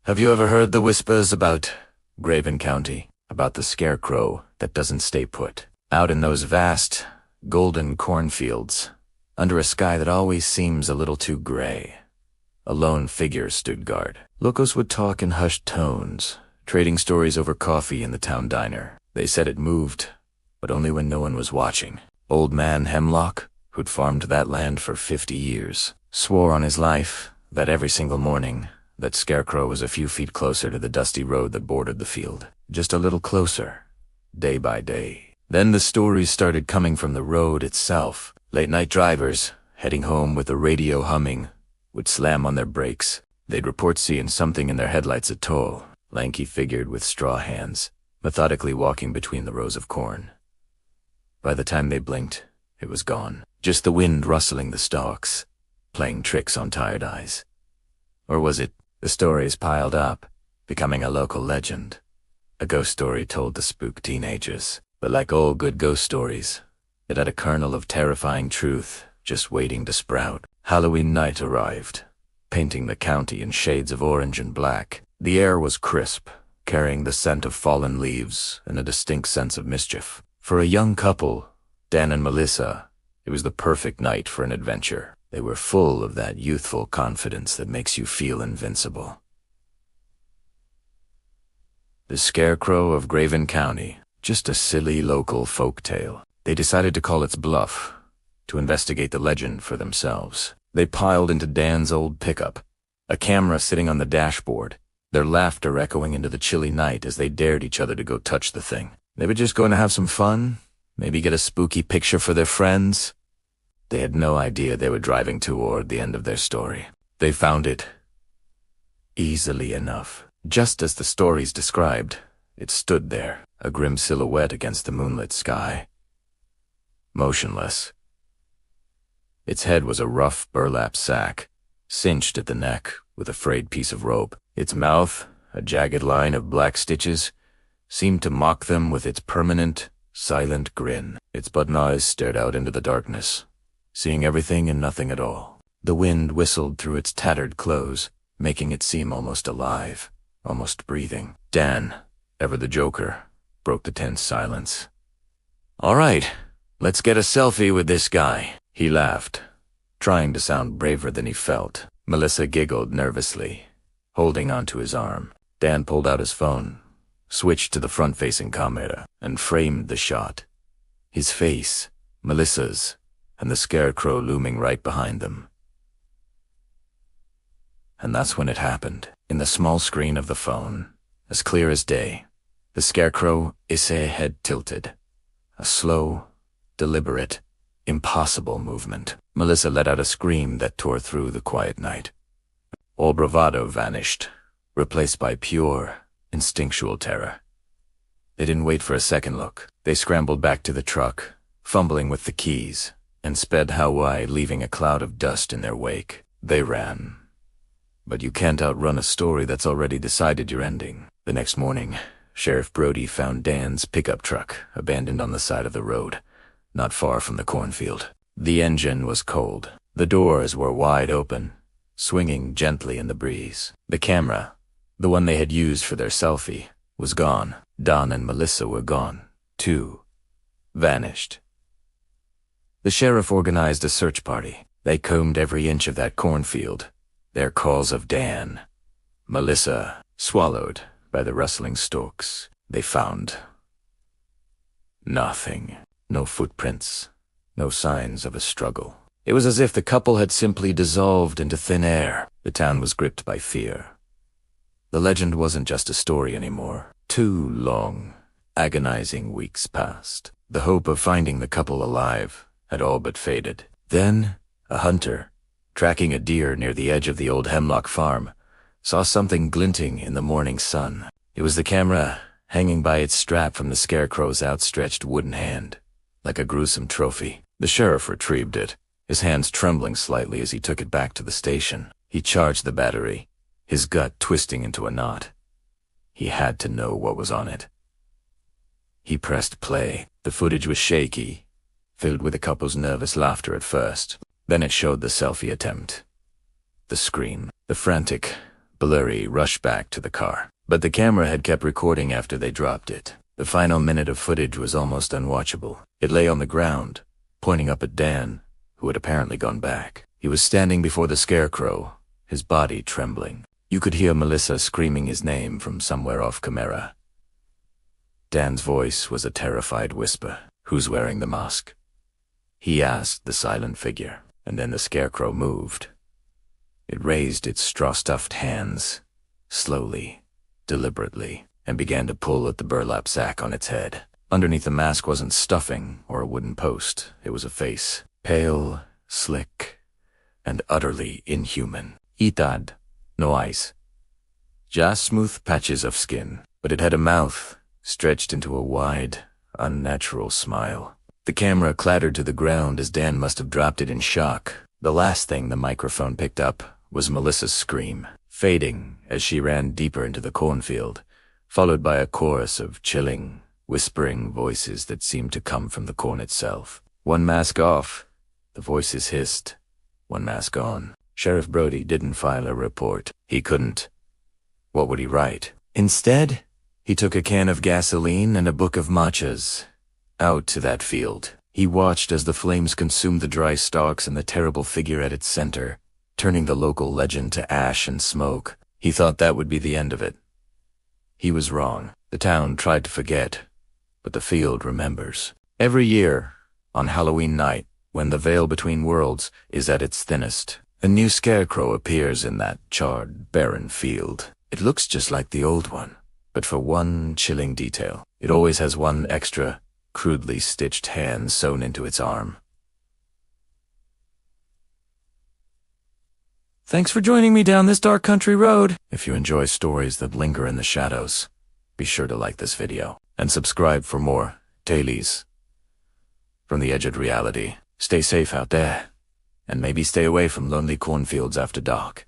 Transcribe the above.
Have you ever heard the whispers about Graven County? About the Scarecrow that doesn't stay put? Out in those vast, golden cornfields, under a sky that always seems a little too gray, a lone figure stood guard. Locals would talk in hushed tones, trading stories over coffee in the town diner. They said it moved, but only when no one was watching. Old man Hemlock, who'd farmed that land for 50 years, swore on his life that every single morning that Scarecrow was a few feet closer to the dusty road that bordered the field. Just a little closer, day by day. Then the stories started coming from the road itself. Late-night drivers, heading home with the radio humming, would slam on their brakes. They'd report seeing something in their headlights at toll, lanky figured with straw hands, methodically walking between the rows of corn. By the time they blinked, it was gone. Just the wind rustling the stalks, playing tricks on tired eyes. Or was it? The stories piled up, becoming a local legend. A ghost story told to spook teenagers. But like all good ghost stories, it had a kernel of terrifying truth just waiting to sprout. Halloween night arrived, painting the county in shades of orange and black. The air was crisp, carrying the scent of fallen leaves and a distinct sense of mischief. For a young couple, Dan and Melissa, it was the perfect night for an adventure. They were full of that youthful confidence that makes you feel invincible. The Scarecrow of Graven County, just a silly local folk tale. They decided to call its bluff, to investigate the legend for themselves. They piled into Dan's old pickup, a camera sitting on the dashboard, their laughter echoing into the chilly night as they dared each other to go touch the thing. They were just going to have some fun, maybe get a spooky picture for their friends. They had no idea they were driving toward the end of their story. They found it easily enough. Just as the stories described, it stood there, a grim silhouette against the moonlit sky. Motionless. Its head was a rough burlap sack, cinched at the neck with a frayed piece of rope. Its mouth, a jagged line of black stitches, seemed to mock them with its permanent, silent grin. Its button eyes stared out into the darkness, seeing everything and nothing at all. The wind whistled through its tattered clothes, making it seem almost alive, almost breathing. Dan, ever the joker, broke the tense silence. "All right, let's get a selfie with this guy," he laughed, trying to sound braver than he felt. Melissa giggled nervously, holding onto his arm. Dan pulled out his phone, switched to the front-facing camera, and framed the shot. His face, Melissa's, and the Scarecrow looming right behind them. And that's when it happened. In the small screen of the phone, as clear as day, the Scarecrow, its head tilted. A slow, deliberate, impossible movement. Melissa let out a scream that tore through the quiet night. All bravado vanished, replaced by pure, instinctual terror. They didn't wait for a second look. They scrambled back to the truck, fumbling with the keys, and sped Hawaii, leaving a cloud of dust in their wake. They ran. But you can't outrun a story that's already decided your ending. The next morning, Sheriff Brody found Dan's pickup truck abandoned on the side of the road, not far from the cornfield. The engine was cold. The doors were wide open, swinging gently in the breeze. The camera, the one they had used for their selfie, was gone. Don and Melissa were gone, too. Vanished. The sheriff organized a search party. They combed every inch of that cornfield, their calls of Dan, Melissa, swallowed by the rustling stalks. They found nothing. No footprints, no signs of a struggle. It was as if the couple had simply dissolved into thin air. The town was gripped by fear. The legend wasn't just a story anymore. 2 long, agonizing weeks passed. The hope of finding the couple alive had all but faded. Then, a hunter, tracking a deer near the edge of the old Hemlock farm, saw something glinting in the morning sun. It was the camera hanging by its strap from the Scarecrow's outstretched wooden hand, like a gruesome trophy. The sheriff retrieved it, his hands trembling slightly as he took it back to the station. He charged the battery, his gut twisting into a knot. He had to know what was on it. He pressed play. The footage was shaky, filled with the couple's nervous laughter at first. Then it showed the selfie attempt. The scream, the frantic, Blurry rushed back to the car, but the camera had kept recording after they dropped it. The final minute of footage was almost unwatchable. It lay on the ground, pointing up at Dan, who had apparently gone back. He was standing before the Scarecrow, his body trembling. You could hear Melissa screaming his name from somewhere off camera. Dan's voice was a terrified whisper. "Who's wearing the mask?" he asked the silent figure, and then the Scarecrow moved. It raised its straw-stuffed hands, slowly, deliberately, and began to pull at the burlap sack on its head. Underneath the mask wasn't stuffing or a wooden post. It was a face, pale, slick, and utterly inhuman. Itad, no eyes. Just smooth patches of skin, but it had a mouth stretched into a wide, unnatural smile. The camera clattered to the ground as Dan must have dropped it in shock. The last thing the microphone picked up was Melissa's scream, fading as she ran deeper into the cornfield, followed by a chorus of chilling, whispering voices that seemed to come from the corn itself. "One mask off," the voices hissed. "One mask on." Sheriff Brody didn't file a report. He couldn't. What would he write? Instead, he took a can of gasoline and a book of matchas out to that field. He watched as the flames consumed the dry stalks and the terrible figure at its center, turning the local legend to ash and smoke. He thought that would be the end of it. He was wrong. The town tried to forget, but the field remembers. Every year, on Halloween night, when the veil between worlds is at its thinnest, a new Scarecrow appears in that charred, barren field. It looks just like the old one, but for one chilling detail. It always has one extra, crudely stitched hand sewn into its arm. Thanks for joining me down this dark country road. If you enjoy stories that linger in the shadows, be sure to like this video and subscribe for more dailies from the edge of reality. Stay safe out there, and maybe stay away from lonely cornfields after dark.